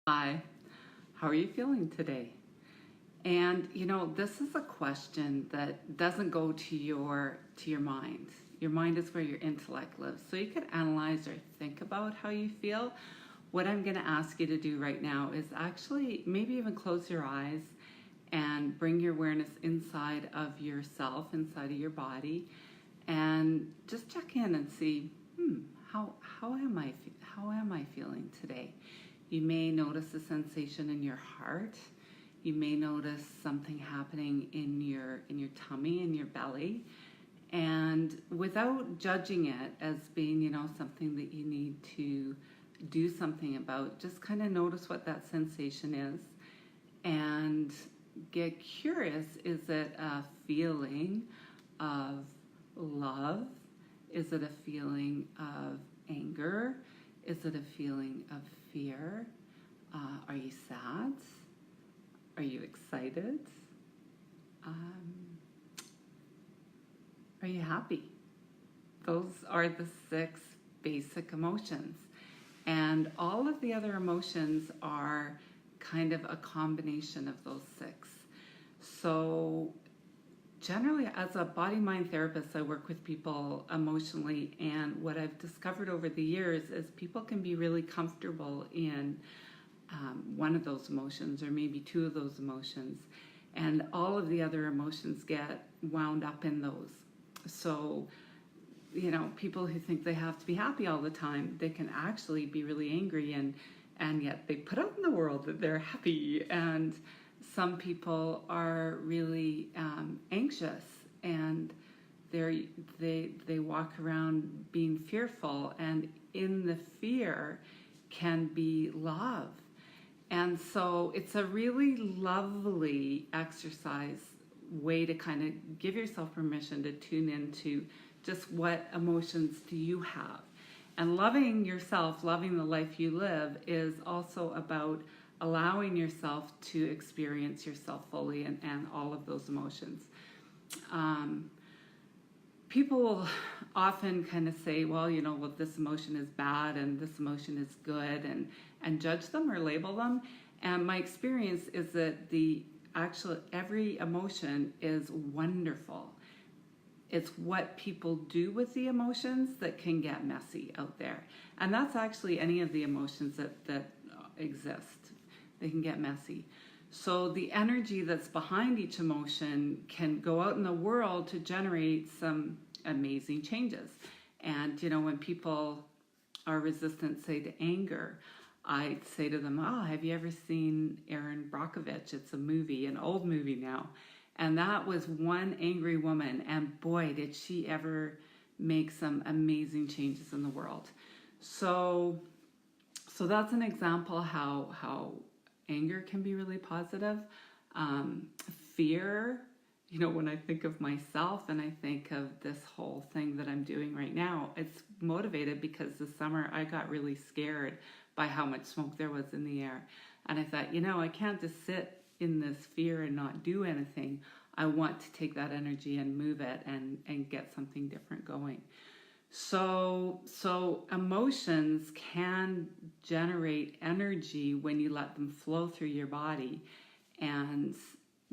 Hi, how are you feeling today? And this is a question that doesn't go to your mind. Your mind is where your intellect lives. So you could analyze or think about how you feel. What I'm going to ask you to do right now is actually maybe even close your eyes and bring your awareness inside of yourself, inside of your body, and just check in and see, how am I feeling today? You may notice a sensation in your heart. You may notice something happening in your tummy, in your belly, and without judging it as being, something that you need to do something about, just kind of notice what that sensation is and get curious. Is it a feeling of love? Is it a feeling of anger? Is it a feeling of fear? Are you sad? Are you excited? Um, are you happy? Those are the 6 basic emotions. And all of the other emotions are kind of a combination of those 6. So generally, as a body-mind therapist, I work with people emotionally, and what I've discovered over the years is people can be really comfortable in one of those emotions or maybe 2 of those emotions, and all of the other emotions get wound up in those. So, people who think they have to be happy all the time, they can actually be really angry, and yet they put out in the world that they're happy. And some people are really anxious, and they walk around being fearful, and in the fear can be love. And so it's a really lovely exercise way to kind of give yourself permission to tune into just what emotions do you have. And loving yourself, loving the life you live, is also about allowing yourself to experience yourself fully and all of those emotions. People often kind of say, well, this emotion is bad and this emotion is good, and judge them or label them. And my experience is that every emotion is wonderful. It's what people do with the emotions that can get messy out there. And that's actually any of the emotions that exist. They can get messy. So the energy that's behind each emotion can go out in the world to generate some amazing changes. And, when people are resistant, say, to anger, I say to them, have you ever seen Erin Brockovich? It's a movie, an old movie now. And that was one angry woman, and boy, did she ever make some amazing changes in the world. So that's an example how anger can be really positive. Fear, when I think of myself and I think of this whole thing that I'm doing right now, it's motivated because this summer I got really scared by how much smoke there was in the air. And I thought, I can't just sit in this fear and not do anything. I want to take that energy and move it and get something different going. So emotions can generate energy when you let them flow through your body and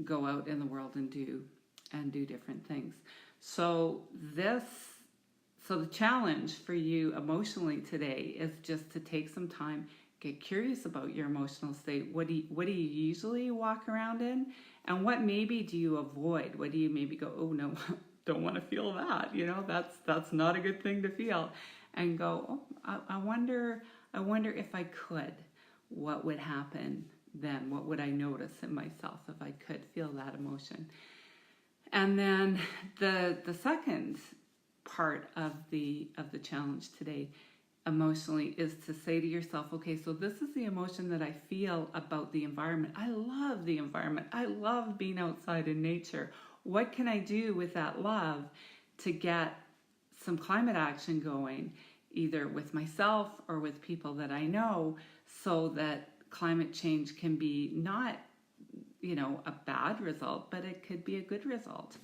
go out in the world and do different things. So the challenge for you emotionally today is just to take some time, get curious about your emotional state. What do you usually walk around in, and what maybe do you avoid? What do you maybe go, oh no, don't want to feel that. That's not a good thing to feel, and go, oh, I wonder if I could, what would happen then? What would I notice in myself if I could feel that emotion? And then the second part of the challenge today emotionally is to say to yourself, okay, so this is the emotion that I feel about the environment. I love the environment. I love being outside in nature. What can I do with that love to get some climate action going, either with myself or with people that I know, so that climate change can be not, a bad result, but it could be a good result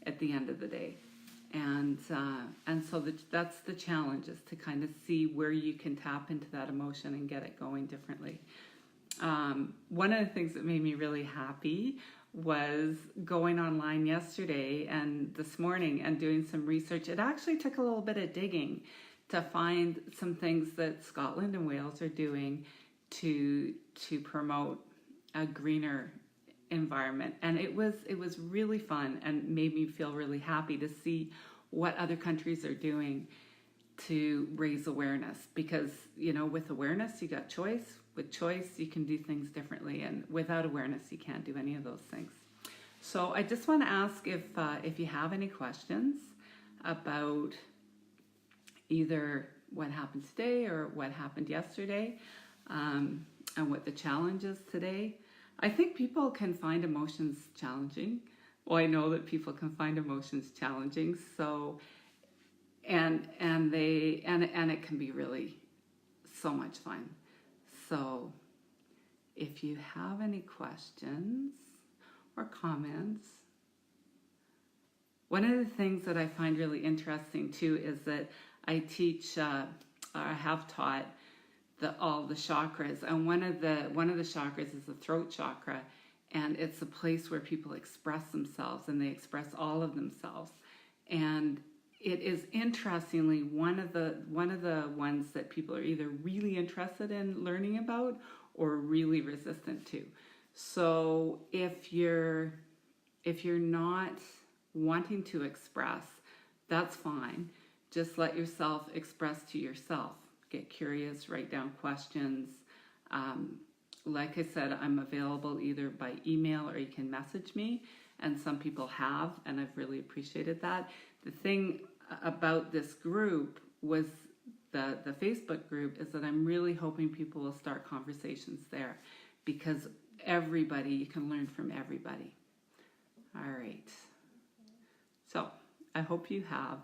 at the end of the day. And so that's the challenge, is to kind of see where you can tap into that emotion and get it going differently. one of the things that made me really happy was going online yesterday and this morning and doing some research. It actually took a little bit of digging to find some things that Scotland and Wales are doing to promote a greener environment, and it was really fun and made me feel really happy to see what other countries are doing to raise awareness, because with awareness you got choice. With choice you can do things differently, and without awareness you can't do any of those things. So I just want to ask if you have any questions about either what happened today or what happened yesterday, and what the challenge is today. I think people can find emotions challenging. Well, I know that people can find emotions challenging. So, and it can be really so much fun. So, if you have any questions or comments, one of the things that I find really interesting too is that I teach, I have taught all the chakras, and one of the chakras is the throat chakra, and it's a place where people express themselves, and they express all of themselves. And it is interestingly one of the ones that people are either really interested in learning about or really resistant to. So if you're not wanting to express, that's fine. Just let yourself express to yourself. Get curious, write down questions. Like I said, I'm available either by email or you can message me, and some people have, and I've really appreciated that. The thing about this group was the Facebook group is that I'm really hoping people will start conversations there, because you can learn from everybody. All right. So I hope you have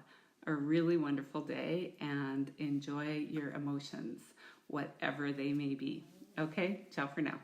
a really wonderful day and enjoy your emotions, whatever they may be. Okay, ciao for now.